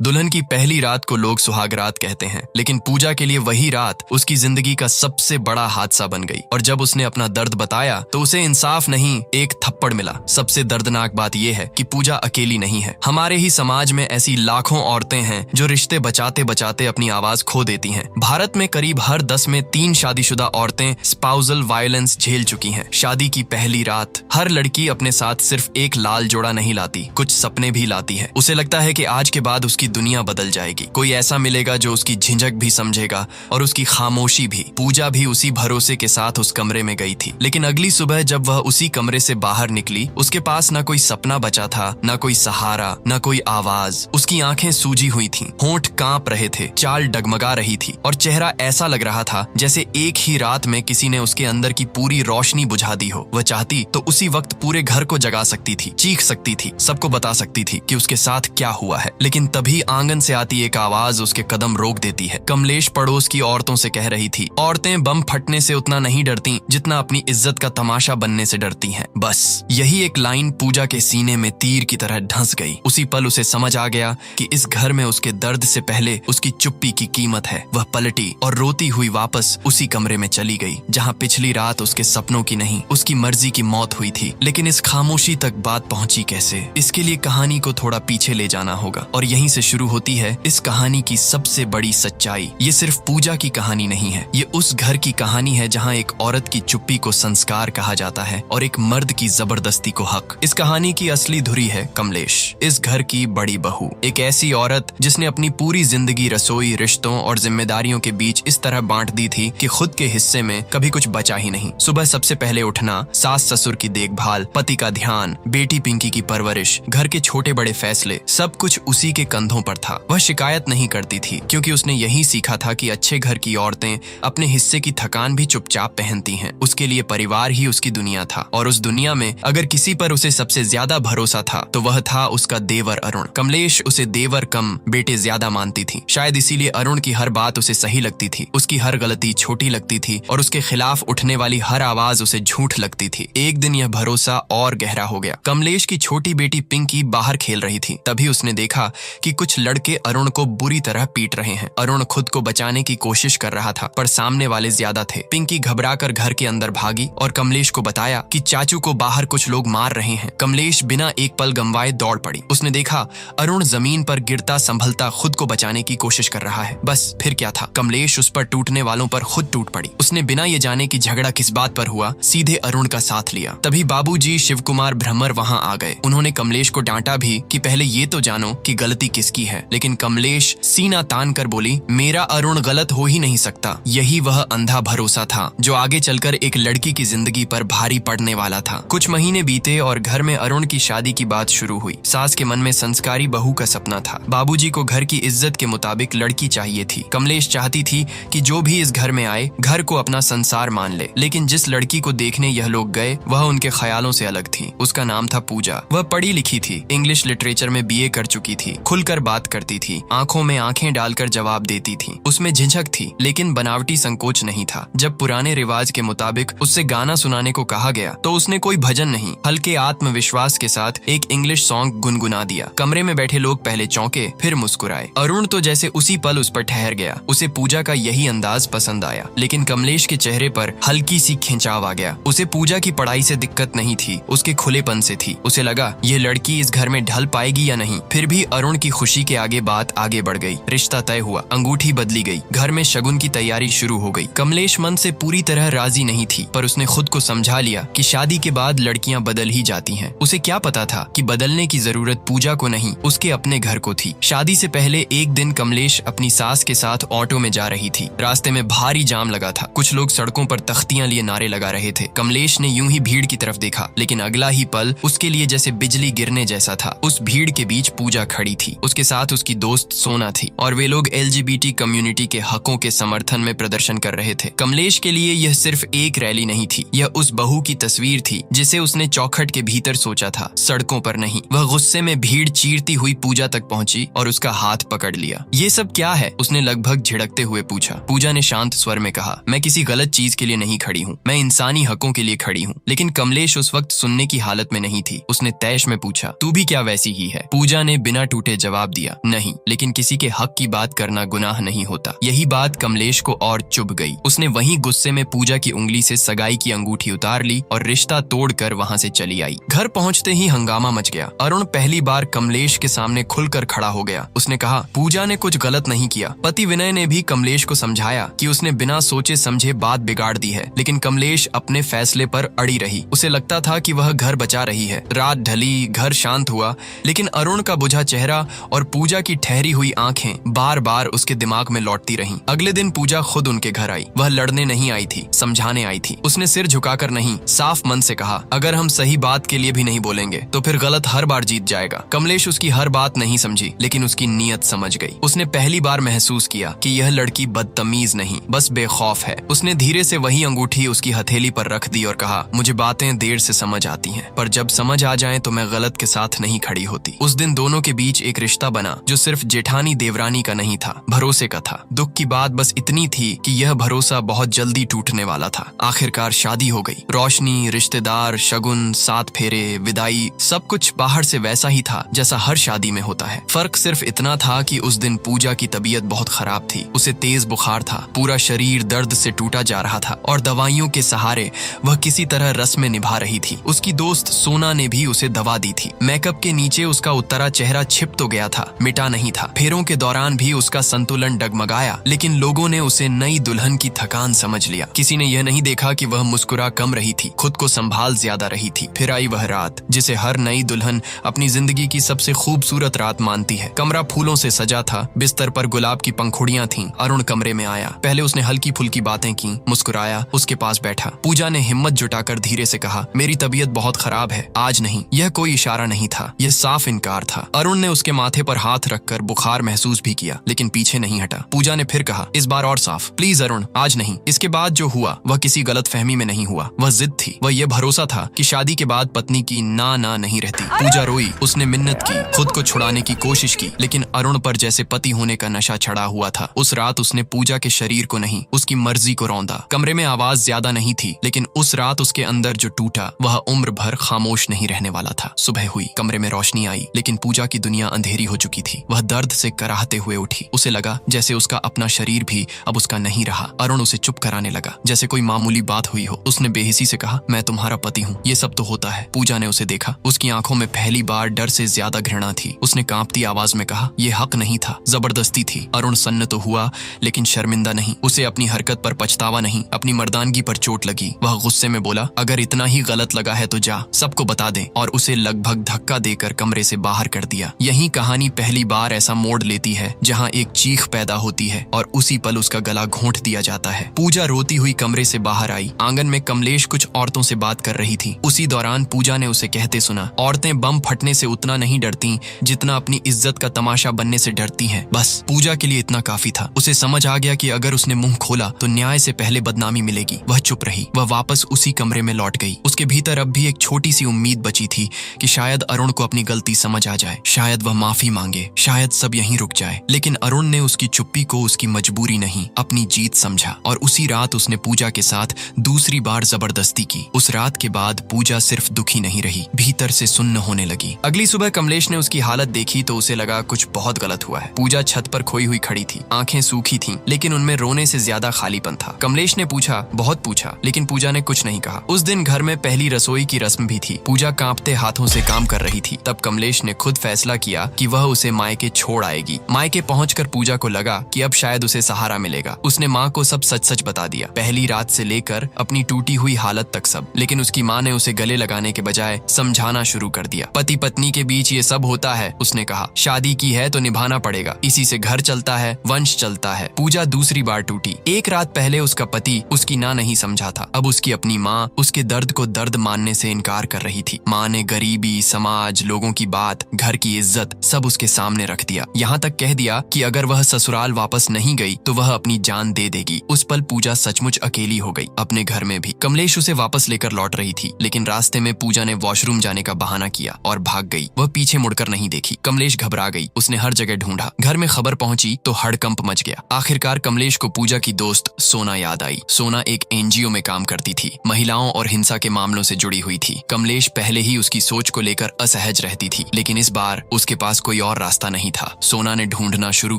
दुल्हन की पहली रात को लोग सुहाग रात कहते हैं, लेकिन पूजा के लिए वही रात उसकी जिंदगी का सबसे बड़ा हादसा बन गई। और जब उसने अपना दर्द बताया तो उसे इंसाफ नहीं, एक थप्पड़ मिला। सबसे दर्दनाक बात यह है कि पूजा अकेली नहीं है। हमारे ही समाज में ऐसी लाखों औरतें हैं जो रिश्ते बचाते बचाते अपनी आवाज खो देती हैं। भारत में करीब हर 10 में 3 शादीशुदा औरतें स्पाउसल वायलेंस झेल चुकी हैं। शादी की पहली रात हर लड़की अपने साथ सिर्फ एक लाल जोड़ा नहीं लाती, कुछ सपने भी लाती है। उसे लगता है कि आज के बाद उसकी दुनिया बदल जाएगी, कोई ऐसा मिलेगा जो उसकी झिझक भी समझेगा और उसकी खामोशी भी। पूजा भी उसी भरोसे के साथ उस कमरे में गई थी, लेकिन अगली सुबह जब वह उसी कमरे से बाहर निकली, उसके पास ना कोई सपना बचा था, ना कोई सहारा, ना कोई आवाज। उसकी आंखें सूजी हुई थीं, होंठ कांप रहे थे, चाल डगमगा रही थी और चेहरा ऐसा लग रहा था जैसे एक ही रात में किसी ने उसके अंदर की पूरी रोशनी बुझा दी हो। वह चाहती तो उसी वक्त पूरे घर को जगा सकती थी, चीख सकती थी, सबको बता सकती थी कि उसके साथ क्या हुआ है। लेकिन तभी आंगन से आती एक आवाज उसके कदम रोक देती है। कमलेश पड़ोस की औरतों से कह रही थी, औरतें बम फटने से उतना नहीं डरती जितना अपनी इज्जत का तमाशा बनने से डरती हैं। बस यही एक लाइन पूजा के सीने में तीर की तरह ढंस गई। उसी पल उसे समझ आ गया कि इस घर में उसके दर्द से पहले उसकी चुप्पी की कीमत है। वह पलटी और रोती हुई वापस उसी कमरे में चली गई जहां पिछली रात उसके सपनों की नहीं, उसकी मर्जी की मौत हुई थी। लेकिन इस खामोशी तक बात पहुंची कैसे? इसके लिए कहानी को थोड़ा पीछे ले जाना होगा और यहीं से शुरू होती है इस कहानी की सबसे बड़ी सच्चाई। ये सिर्फ पूजा की कहानी नहीं है, ये उस घर की कहानी है जहां एक औरत की चुप्पी को संस्कार कहा जाता है और एक मर्द की जबरदस्ती को हक। इस कहानी की असली धुरी है कमलेश, इस घर की बड़ी बहू, एक ऐसी औरत जिसने अपनी पूरी जिंदगी रसोई, रिश्तों और जिम्मेदारियों के बीच इस तरह बांट दी थी कि खुद के हिस्से में कभी कुछ बचा ही नहीं। सुबह सबसे पहले उठना, सास ससुर की देखभाल, पति का ध्यान, बेटी पिंकी की परवरिश, घर के छोटे बड़े फैसले, सब कुछ उसी के कंधों पर था। वह शिकायत नहीं करती थी क्योंकि उसने यही सीखा था कि अच्छे घर की औरतें अपने हिस्से की थकान भी चुपचाप पहनती हैं। उसके लिए परिवार ही उसकी दुनिया था और उस दुनिया में अगर किसी पर उसे सबसे ज्यादा भरोसा था तो वह था उसका देवर अरुण। कमलेश उसे देवर कम बेटे ज्यादा मानती थी। शायद इसीलिए अरुण की हर बात उसे सही लगती थी, उसकी हर गलती छोटी लगती थी और उसके खिलाफ उठने वाली हर आवाज उसे झूठ लगती थी। एक दिन यह भरोसा और गहरा हो गया। कमलेश की छोटी बेटी पिंकी बाहर खेल रही थी, तभी उसने देखा कि कुछ लड़के अरुण को बुरी तरह पीट रहे हैं। अरुण खुद को बचाने की कोशिश कर रहा था पर सामने वाले ज्यादा थे। पिंकी घबराकर घर के अंदर भागी और कमलेश को बताया कि चाचू को बाहर कुछ लोग मार रहे हैं। कमलेश बिना एक पल गंवाए दौड़ पड़ी। उसने देखा अरुण जमीन पर गिरता संभलता खुद को बचाने की कोशिश कर रहा है। बस फिर क्या था, कमलेश उस पर टूटने वालों पर खुद टूट पड़ी। उसने बिना ये जाने कि झगड़ा किस बात पर हुआ सीधे अरुण का साथ लिया। तभी बाबूजी शिव कुमार भ्रमर वहां आ गए। उन्होंने कमलेश को डांटा भी कि पहले ये तो जानो कि गलती किसकी है। लेकिन कमलेश सीना तान कर बोली, मेरा अरुण गलत हो ही नहीं सकता। यही वह अंधा भरोसा था जो आगे चलकर एक लड़की की जिंदगी पर भारी पड़ने वाला था। कुछ महीने बीते और घर में अरुण की शादी की बात शुरू हुई। सास के मन में संस्कारी बहू का सपना था। बाबूजी को घर की इज्जत के मुताबिक लड़की चाहिए थी। कमलेश चाहती थी कि जो भी इस घर में आए घर को अपना संसार मान ले। लेकिन जिस लड़की को देखने यह लोग गए वह उनके ख्यालों से अलग थी। उसका नाम था पूजा। वह पढ़ी लिखी थी, इंग्लिश लिटरेचर में बीए कर चुकी थी, खुलकर बात करती थी, आंखों में आंखें डालकर जवाब देती थी। उसमें झिझक थी लेकिन बनावटी संकोच नहीं था। जब पुराने रिवाज के मुताबिक उससे गाना सुनाने को कहा गया तो उसने कोई भजन नहीं, हल्के आत्मविश्वास के साथ एक इंग्लिश सॉन्ग गुनगुना दिया। कमरे में बैठे लोग पहले चौंके फिर मुस्कुराए। अरुण तो जैसे उसी पल उस पर ठहर गया। उसे पूजा का यही अंदाज पसंद आया। लेकिन कमलेश के चेहरे पर हल्की सी खिंचाव आ गया। उसे पूजा की पढ़ाई से दिक्कत नहीं थी, उसके खुलेपन से थी। उसे लगा ये लड़की इस घर में ढल पाएगी या नहीं। फिर भी अरुण की खुशी के आगे बात आगे बढ़ गई। रिश्ता तय हुआ, अंगूठी बदली गई, घर में शगुन की तैयारी शुरू हो गई। कमलेश मन से पूरी तरह राजी नहीं थी पर उसने खुद को समझा लिया कि शादी के बाद लड़कियां बदल ही जाती हैं। उसे क्या पता था कि बदलने की जरूरत पूजा को नहीं उसके अपने घर को थी। शादी से पहले एक दिन कमलेश अपनी सास के साथ ऑटो में जा रही थी। रास्ते में भारी जाम लगा था। कुछ लोग सड़कों पर तख्तियां लिए नारे लगा रहे थे। कमलेश ने यूं ही भीड़ की तरफ देखा, लेकिन अगला ही पल उसके लिए जैसे बिजली गिरने जैसा था। उस भीड़ के बीच पूजा खड़ी थी, उसके साथ उसकी दोस्त सोना थी और वे लोग LGBT कम्युनिटी के हकों के समर्थन में प्रदर्शन कर रहे थे। कमलेश के लिए यह सिर्फ एक रैली नहीं थी, यह उस बहू की तस्वीर थी जिसे उसने चौखट के भीतर सोचा था, सड़कों पर नहीं। वह गुस्से में भीड़ चीरती हुई पूजा तक पहुंची और उसका हाथ पकड़ लिया। ये सब क्या है? उसने लगभग झिड़कते हुए पूछा। पूजा ने शांत स्वर में कहा, मैं किसी गलत चीज के लिए नहीं खड़ी हूँ, मैं इंसानी हकों के लिए खड़ी हूँ। लेकिन कमलेश उस वक्त सुनने की हालत में नहीं थी। उसने तैश में पूछा, तू भी क्या वैसी ही है? पूजा ने बिना टूटे जवाब जवाब दिया, नहीं, लेकिन किसी के हक की बात करना गुनाह नहीं होता। यही बात कमलेश को और चुभ गई। उसने वहीं गुस्से में पूजा की उंगली से सगाई की अंगूठी उतार ली और रिश्ता तोड़कर वहां से चली आई। घर पहुंचते ही हंगामा मच गया। अरुण पहली बार कमलेश के सामने खुलकर खड़ा हो गया। उसने कहा, पूजा ने कुछ गलत नहीं किया। पति विनय ने भी कमलेश को समझाया कि उसने बिना सोचे समझे बात बिगाड़ दी है, लेकिन कमलेश अपने फैसले पर अड़ी रही। उसे लगता था कि वह घर बचा रही है। रात ढली, घर शांत हुआ, लेकिन अरुण का बुझा चेहरा और पूजा की ठहरी हुई आंखें बार बार उसके दिमाग में लौटती रहीं। अगले दिन पूजा खुद उनके घर आई। वह लड़ने नहीं आई थी, समझाने आई थी। उसने सिर झुकाकर नहीं, साफ मन से कहा, अगर हम सही बात के लिए भी नहीं बोलेंगे तो फिर गलत हर बार जीत जाएगा। कमलेश उसकी हर बात नहीं समझी, लेकिन उसकी नीयत समझ गई। उसने पहली बार महसूस किया कि यह लड़की बदतमीज नहीं, बस बेखौफ है। उसने धीरे से वही अंगूठी उसकी हथेली पर रख दी और कहा, मुझे बातें देर से समझ आती हैं, पर जब समझ आ जाएं तो मैं गलत के साथ नहीं खड़ी होती। उस दिन दोनों के बीच एक रिश्ता बना जो सिर्फ जेठानी देवरानी का नहीं था, भरोसे का था। दुख की बात बस इतनी थी कि यह भरोसा बहुत जल्दी टूटने वाला था। आखिरकार शादी हो गई। रोशनी, रिश्तेदार, शगुन, 7 फेरे, विदाई, सब कुछ बाहर से वैसा ही था जैसा हर शादी में होता है। फर्क सिर्फ इतना था कि उस दिन पूजा की तबीयत बहुत खराब थी। उसे तेज बुखार था, पूरा शरीर दर्द से टूटा जा रहा था और दवाइयों के सहारे वह किसी तरह रस्में निभा रही थी। उसकी दोस्त सोना ने भी उसे दवा दी थी। मेकअप के नीचे उसका उत्तरा चेहरा छिप तो गया था, मिटा नहीं था। फेरों के दौरान भी उसका संतुलन डगमगाया, लेकिन लोगों ने उसे नई दुल्हन की थकान समझ लिया। किसी ने यह नहीं देखा कि वह मुस्कुरा कम रही थी, खुद को संभाल ज्यादा रही थी। फिर आई वह रात जिसे हर नई दुल्हन अपनी जिंदगी की सबसे खूबसूरत रात मानती है। कमरा फूलों से सजा था, बिस्तर पर गुलाब की पंखुड़ियां थीं। अरुण कमरे में आया। पहले उसने हल्की फुल्की बातें की, मुस्कुराया, उसके पास बैठा। पूजा ने हिम्मत जुटाकर धीरे से कहा, मेरी तबीयत बहुत खराब है, आज नहीं। यह कोई इशारा नहीं था, यह साफ इनकार था। अरुण ने उसके माथे पर हाथ रखकर बुखार महसूस भी किया, लेकिन पीछे नहीं हटा। पूजा ने फिर कहा, इस बार और साफ, प्लीज अरुण, आज नहीं। इसके बाद जो हुआ वह किसी गलतफहमी में नहीं हुआ, वह जिद थी। वह यह भरोसा था कि शादी के बाद पत्नी की ना नहीं रहती। पूजा रोई, उसने मिन्नत की, खुद को छुड़ाने की कोशिश की, लेकिन अरुण पर जैसे पति होने का नशा चढ़ा हुआ था। उस रात उसने पूजा के शरीर को नहीं, उसकी मर्जी को रौंदा। कमरे में आवाज ज्यादा नहीं थी, लेकिन उस रात उसके अंदर जो टूटा वह उम्र भर खामोश नहीं रहने वाला था। सुबह हुई, कमरे में रोशनी आई, लेकिन पूजा की दुनिया अंधेरी हो चुकी थी। वह दर्द से कराहते हुए उठी। उसे लगा जैसे उसका अपना शरीर भी अब उसका नहीं रहा। अरुण उसे चुप कराने लगा, जैसे कोई मामूली बात हुई हो। उसने बेहिसी से कहा, मैं तुम्हारा पति हूँ, ये सब तो होता है। पूजा ने उसे देखा। उसकी आंखों में पहली बार डर से ज्यादा घृणा थी। उसने कांपती आवाज में कहा, यह हक नहीं था, जबरदस्ती थी। अरुण सन्न तो हुआ, लेकिन शर्मिंदा नहीं। उसे अपनी हरकत पर पछतावा नहीं, अपनी मर्दानगी पर चोट लगी। वह गुस्से में बोला, अगर इतना ही गलत लगा है तो जा, सबको बता दे, और उसे लगभग धक्का देकर कमरे से बाहर कर दिया। यही कहानी पहली बार ऐसा मोड़ लेती है जहाँ एक चीख पैदा होती है और उसी पल उसका गला घोंट दिया जाता है। पूजा रोती हुई कमरे से बाहर आई। आंगन में कमलेश कुछ औरतों से बात कर रही थी। उसी दौरान पूजा ने उसे कहते सुना, औरतें बम फटने से उतना नहीं डरती जितना अपनी इज्जत का तमाशा बनने से डरती हैं। बस पूजा के लिए इतना काफी था। उसे समझ आ गया कि अगर उसने मुंह खोला तो न्याय से पहले बदनामी मिलेगी। वह चुप रही। वह वापस उसी कमरे में लौट गई। उसके भीतर अब भी एक छोटी सी उम्मीद बची थी कि शायद अरुण को अपनी गलती समझ आ जाए, शायद वह माफी मांगे, शायद सब यहीं रुक जाए। लेकिन अरुण ने उसकी चुप्पी को उसकी मजबूरी नहीं, अपनी जीत समझा, और उसी रात उसने पूजा के साथ दूसरी बार जबरदस्ती की। उस रात के बाद पूजा सिर्फ दुखी नहीं रही, भीतर से सुन्न होने लगी। अगली सुबह कमलेश ने उसकी हालत देखी तो उसे लगा कुछ बहुत गलत हुआ है। पूजा छत पर खोई हुई खड़ी थी, आंखें सूखी थीं, लेकिन उनमें रोने से ज्यादा खालीपन था। कमलेश ने पूछा, बहुत पूछा, लेकिन पूजा ने कुछ नहीं कहा। उस दिन घर में पहली रसोई की रस्म भी थी। पूजा कांपते हाथों से काम कर रही थी। तब कमलेश ने खुद फैसला किया कि वह उसे मायके छोड़ आएगी। मायके पहुंचकर पूजा को लगा कि अब शायद उसे सहारा मिलेगा। उसने माँ को सब सच सच बता दिया, पहली रात से लेकर अपनी टूटी हुई हालत तक सब। लेकिन उसकी माँ ने उसे गले लगाने के बजाय समझाना शुरू कर दिया। पति पत्नी के बीच ये सब होता है, उसने कहा, शादी की है तो निभाना पड़ेगा, इसी से घर चलता है, वंश चलता है। पूजा दूसरी बार टूटी। एक रात पहले उसका पति उसकी ना नहीं समझा था, अब उसकी अपनी माँ उसके दर्द को दर्द मानने से इनकार कर रही थी। माँ ने गरीबी, समाज, लोगों की बात, घर की इज्जत सब उसके सामने रख दिया। यहाँ तक कह दिया कि अगर वह ससुराल वापस नहीं गई तो वह अपनी जान दे देगी। उस पल पूजा सचमुच अकेली हो गई, अपने घर में भी। कमलेश उसे वापस लेकर लौट रही थी, लेकिन रास्ते में पूजा ने वॉशरूम जाने का बहाना किया और भाग गई। वह पीछे मुड़कर नहीं देखी। कमलेश घबरा गई। उसने हर जगह ढूंढा। घर में खबर पहुंची तो हड़कंप मच गया। आखिरकार कमलेश को पूजा की दोस्त सोना याद आई। सोना एक एनजीओ में काम करती थी, महिलाओं और हिंसा के मामलों से जुड़ी हुई थी। कमलेश पहले ही उसकी सोच को लेकर असहज रहती थी, लेकिन इस बार उसके पास कोई कोई और रास्ता नहीं था। सोना ने ढूंढना शुरू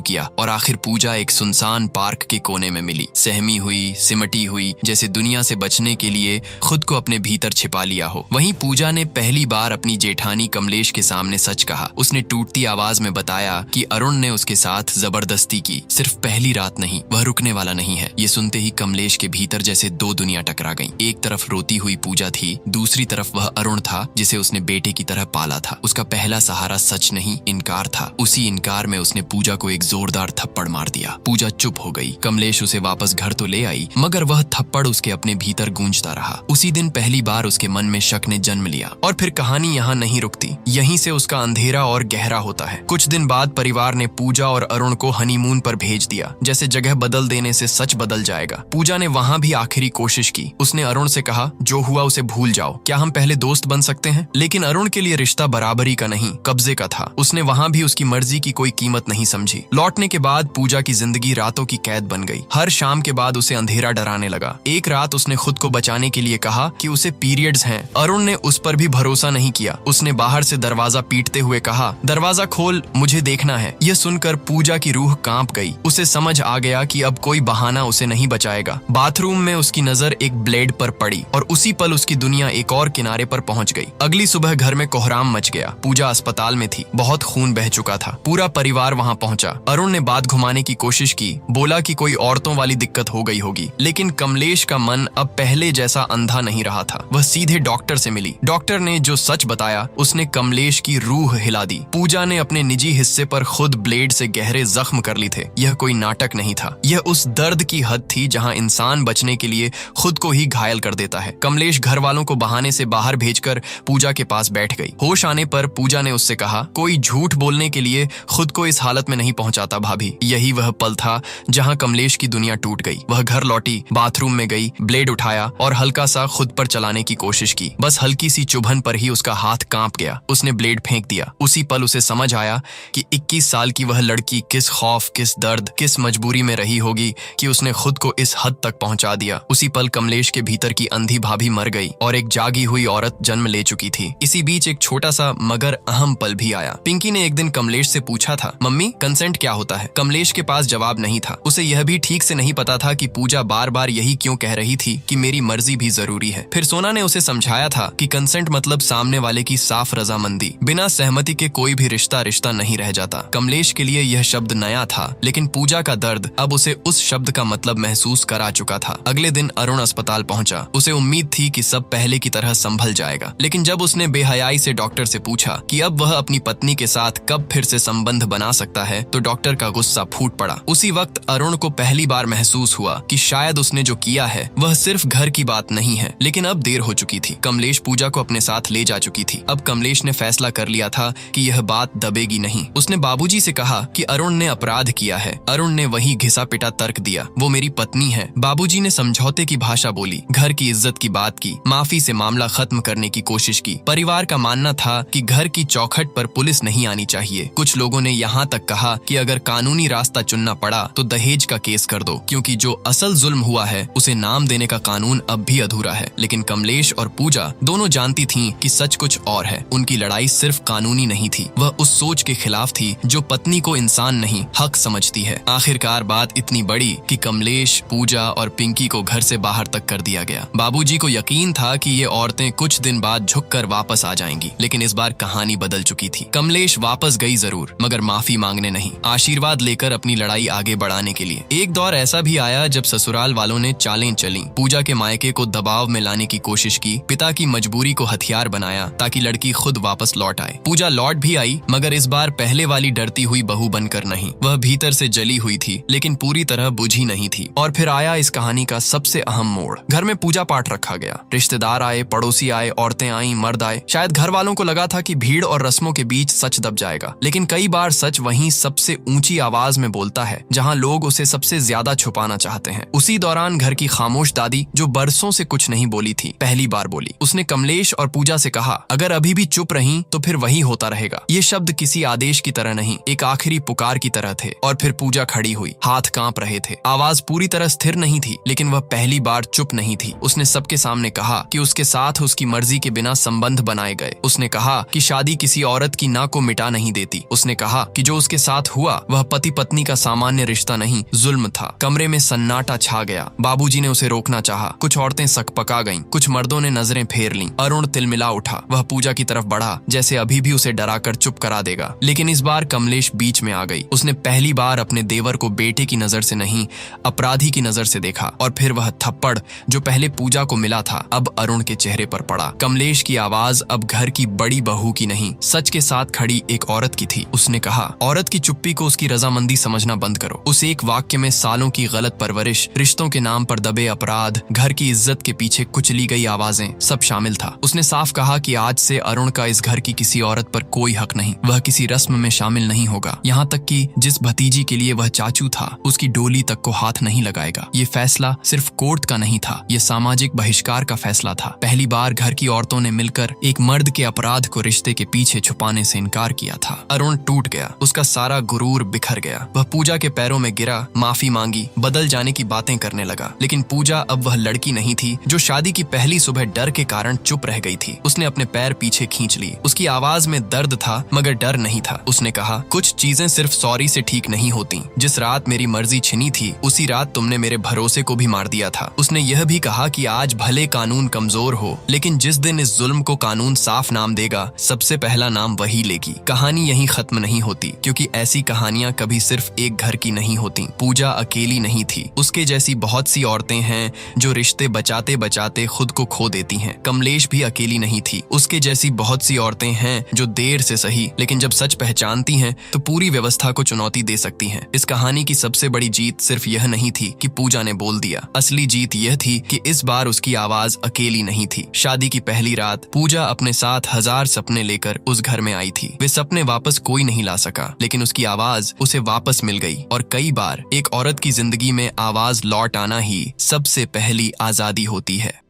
किया और आखिर पूजा एक सुनसान पार्क के कोने में मिली, सहमी हुई, सिमटी हुई, जैसे दुनिया से बचने के लिए खुद को अपने भीतर छिपा लिया हो। वहीं पूजा ने पहली बार अपनी जेठानी कमलेश के सामने सच कहा। उसने टूटती आवाज में बताया कि अरुण ने उसके साथ जबरदस्ती की, सिर्फ पहली रात नहीं, वह रुकने वाला नहीं है। ये सुनते ही कमलेश के भीतर जैसे दो दुनिया टकरा गईं। एक तरफ रोती हुई पूजा थी, दूसरी तरफ वह अरुण था जिसे उसने बेटे की तरह पाला था। उसका पहला सहारा सच नहीं, इनकार था। उसी इनकार में उसने पूजा को एक जोरदार थप्पड़ मार दिया। पूजा चुप हो गई। कमलेश उसे वापस घर तो ले आई, मगर वह थप्पड़ उसके अपने भीतर गूंजता रहा। उसी दिन पहली बार उसके मन में शक ने जन्म लिया। और फिर कहानी यहाँ नहीं रुकती, यहीं से उसका अंधेरा और गहरा होता है। कुछ दिन बाद परिवार ने पूजा और अरुण को हनीमून पर भेज दिया। जैसे जगह बदल देने से सच बदल जाएगा। पूजा ने वहां भी आखिरी कोशिश की। उसने अरुण से कहा, जो हुआ उसे भूल जाओ, क्या हम पहले दोस्त बन सकते हैं? लेकिन अरुण के लिए रिश्ता बराबरी का नहीं, कब्जे का था। उसने वहां भी उसकी मर्जी की कोई कीमत नहीं समझी। लौटने के बाद पूजा की जिंदगी रातों की कैद बन गई। हर शाम के बाद उसे अंधेरा डराने लगा। एक रात उसने खुद को बचाने के लिए कहा कि उसे पीरियड्स हैं। अरुण ने उस पर भी भरोसा नहीं किया। उसने बाहर से दरवाजा पीटते हुए कहा, दरवाजा खोल, मुझे देखना है। यह सुनकर पूजा की रूह कांप गई। उसे समझ आ गया कि अब कोई बहाना उसे नहीं बचाएगा। बाथरूम में उसकी नजर एक ब्लेड पर पड़ी और उसी पल उसकी दुनिया एक और किनारे पर पहुंच गई। अगली सुबह घर में कोहराम मच गया। पूजा अस्पताल में थी, बहुत खून बह चुका था। पूरा परिवार वहां पहुंचा। अरुण ने बात घुमाने की कोशिश की, बोला कि कोई औरतों वाली दिक्कत हो गई होगी। लेकिन कमलेश का मन अब पहले जैसा अंधा नहीं रहा था। वह सीधे डॉक्टर से मिली। डॉक्टर ने जो सच बताया उसने कमलेश की रूह हिला दी। पूजा ने अपने निजी हिस्से पर खुद ब्लेड से गहरे जख्म कर ली थे। यह कोई नाटक नहीं था, यह उस दर्द की हद थी जहां इंसान बचने के लिए खुद को ही घायल कर देता है। कमलेश घर वालों को बहाने से बाहर भेजकर पूजा के पास बैठ गई। होश आने पर पूजा ने उससे कहा, कोई झूठ बोलने के लिए खुद को इस हालत में नहीं पहुंचाता भाभी। यही वह पल था जहां कमलेश की दुनिया टूट गई। वह घर लौटी, बाथरूम में गई, ब्लेड उठाया और हल्का सा खुद पर चलाने की कोशिश की। बस हल्की सी चुभन पर ही उसका हाथ कांप गया। उसने ब्लेड फेंक दिया। उसी पल उसे समझ आया कि 21 साल की वह लड़की किस खौफ, किस दर्द, किस मजबूरी में रही होगी कि उसने खुद को इस हद तक पहुंचा दिया। उसी पल कमलेश के भीतर की अंधी भाभी मर गई और एक जागी हुई औरत जन्म ले चुकी थी। इसी बीच एक छोटा सा मगर अहम पल भी आया। पिंकी ने एक दिन कमलेश से पूछा था, मम्मी कंसेंट क्या होता है? कमलेश के पास जवाब नहीं था। उसे यह भी ठीक से नहीं पता था कि पूजा बार बार यही क्यों कह रही थी कि मेरी मर्जी भी जरूरी है। फिर सोना ने उसे समझाया था कि कंसेंट मतलब सामने वाले की साफ रजामंदी। बिना सहमति के कोई भी रिश्ता नहीं रह जाता। कमलेश के लिए यह शब्द नया था, लेकिन पूजा का दर्द अब उसे उस शब्द का मतलब महसूस करा चुका था। अगले दिन अरुण अस्पताल पहुंचा। उसे उम्मीद थी कि सब पहले की तरह संभल जाएगा। लेकिन जब उसने बेहयाई से डॉक्टर से पूछा कि अब वह अपनी पत्नी के साथ कब फिर से संबंध बना सकता है, तो डॉक्टर का गुस्सा फूट पड़ा। उसी वक्त अरुण को पहली बार महसूस हुआ कि शायद उसने जो किया है वह सिर्फ घर की बात नहीं है। लेकिन अब देर हो चुकी थी। कमलेश पूजा को अपने साथ ले जा चुकी थी। अब कमलेश ने फैसला कर लिया था कि यह बात दबेगी नहीं। उसने बाबूजी से कहा कि अरुण ने अपराध किया है। अरुण ने वही घिसा पिटा तर्क दिया, वो मेरी पत्नी है। बाबूजी ने समझौते की भाषा बोली, घर की इज्जत की बात की, माफी से मामला खत्म करने की कोशिश की। परिवार का मानना था कि घर की चौखट पर पुलिस नहीं आनी चाहिए। कुछ लोगों ने यहाँ तक कहा कि अगर कानूनी रास्ता चुनना पड़ा तो दहेज का केस कर दो, क्योंकि जो असल जुल्म हुआ है उसे नाम देने का कानून अब भी अधूरा है। लेकिन कमलेश और पूजा दोनों जानती थीं कि सच कुछ और है। उनकी लड़ाई सिर्फ कानूनी नहीं थी, वह उस सोच के खिलाफ थी जो पत्नी को इंसान नहीं हक समझती है। आखिरकार बात इतनी बड़ी कि कमलेश, पूजा और पिंकी को घर से बाहर तक कर दिया गया। बाबूजी को यकीन था कि ये औरतें कुछ दिन बाद झुककर वापस आ जाएंगी, लेकिन इस बार कहानी बदल चुकी थी। कमलेश वापस गई जरूर, मगर माफी मांगने नहीं, आशीर्वाद लेकर अपनी लड़ाई आगे बढ़ाने के लिए। एक दौर ऐसा भी आया जब ससुराल वालों ने चालें चली। पूजा के मायके को दबाव में लाने की कोशिश की, पिता की मजबूरी को हथियार बनाया ताकि लड़की खुद वापस लौट आए। पूजा लौट भी आई, मगर इस बार पहले वाली डरती हुई बहू बनकर नहीं। वह भीतर से जली हुई थी, लेकिन पूरी तरह बुझी नहीं थी। और फिर आया इस कहानी का सबसे अहम मोड़। घर में पूजा पाठ रखा गया। रिश्तेदार आए, पड़ोसी आए, औरतें आई, मर्द आए। शायद घर वालों को लगा था कि भीड़ और रस्मों के बीच सच दब जाएगा, लेकिन कई बार सच वहीं सबसे ऊंची आवाज में बोलता है जहां लोग उसे सबसे ज्यादा छुपाना चाहते हैं। उसी दौरान घर की खामोश दादी, जो बरसों से कुछ नहीं बोली थी, पहली बार बोली। उसने कमलेश और पूजा से कहा, अगर अभी भी चुप रही तो फिर वही होता रहेगा। ये शब्द किसी आदेश की तरह नहीं, एक आखिरी पुकार की तरह थे। और फिर पूजा खड़ी हुई, हाथ कांप रहे थे। आवाज पूरी तरह स्थिर नहीं थी, लेकिन वह पहली बार चुप नहीं थी। उसने सबके सामने कहा कि उसके साथ उसकी मर्जी के बिना संबंध बनाए गए। उसने कहा कि शादी किसी औरत की ना को मिटाने दया नहीं देती। उसने कहा कि जो उसके साथ हुआ वह पति पत्नी का सामान्य रिश्ता नहीं, जुल्म था। कमरे में सन्नाटा छा गया। बाबूजी ने उसे रोकना चाहा। कुछ औरतें सकपका गईं, कुछ मर्दों ने नजरें फेर लीं। अरुण तिलमिला उठा। वह पूजा की तरफ बढ़ा, जैसे अभी भी उसे डराकर चुप करा देगा। लेकिन इस बार कमलेश बीच में आ गई। उसने पहली बार अपने देवर को बेटे की नजर से नहीं, अपराधी की नजर से देखा। और फिर वह थप्पड़ जो पहले पूजा को मिला था अब अरुण के चेहरे पर पड़ा। कमलेश की आवाज अब घर की बड़ी बहू की नहीं, सच के साथ खड़ी एक औरत की थी। उसने कहा, औरत की चुप्पी को उसकी रजामंदी समझना बंद करो। उस एक वाक्य में सालों की गलत परवरिश, रिश्तों के नाम पर दबे अपराध, घर की इज्जत के पीछे कुचली गई आवाजें, सब शामिल था। उसने साफ कहा कि आज से अरुण का इस घर की किसी औरत पर कोई हक नहीं। वह किसी रस्म में शामिल नहीं होगा। यहाँ तक कि जिस भतीजी के लिए वह चाचू था उसकी डोली तक को हाथ नहीं लगाएगा। ये फैसला सिर्फ कोर्ट का नहीं था, ये सामाजिक बहिष्कार का फैसला था। पहली बार घर की औरतों ने मिलकर एक मर्द के अपराध को रिश्ते के पीछे छुपाने से इनकार किया था। अरुण टूट गया। उसका सारा गुरूर बिखर गया। वह पूजा के पैरों में गिरा, माफी मांगी, बदल जाने की बातें करने लगा। लेकिन पूजा अब वह लड़की नहीं थी जो शादी की पहली सुबह डर के कारण चुप रह गई थी। उसने अपने पैर पीछे खींच लिए। उसकी आवाज में दर्द था मगर डर नहीं था। उसने कहा, कुछ चीजें सिर्फ सॉरी से ठीक नहीं होती। जिस रात मेरी मर्जी छिनी थी उसी रात तुमने मेरे भरोसे को भी मार दिया था। उसने यह भी कहा कि आज भले कानून कमजोर हो, लेकिन जिस दिन इस जुल्म को कानून साफ नाम देगा सबसे पहला नाम वही लेगी। कहानी यहीं खत्म नहीं होती, क्योंकि ऐसी कहानियां कभी सिर्फ एक घर की नहीं होती। पूजा अकेली नहीं थी। उसके जैसी बहुत सी औरतें हैं जो रिश्ते बचाते बचाते खुद को खो देती हैं। कमलेश भी अकेली नहीं थी। उसके जैसी बहुत सी औरतें हैं जो देर से सही लेकिन जब सच पहचानती हैं तो पूरी व्यवस्था को चुनौती दे सकती हैं। इस कहानी की सबसे बड़ी जीत सिर्फ यह नहीं थी कि पूजा ने बोल दिया। असली जीत यह थी कि इस बार उसकी आवाज अकेली नहीं थी। शादी की पहली रात पूजा अपने साथ 1000 सपने लेकर उस घर में आई थी। वे सपने वापस कोई नहीं ला सका, लेकिन उसकी आवाज उसे वापस मिल गई। और कई बार एक औरत की जिंदगी में आवाज लौट आना ही सबसे पहली आजादी होती है।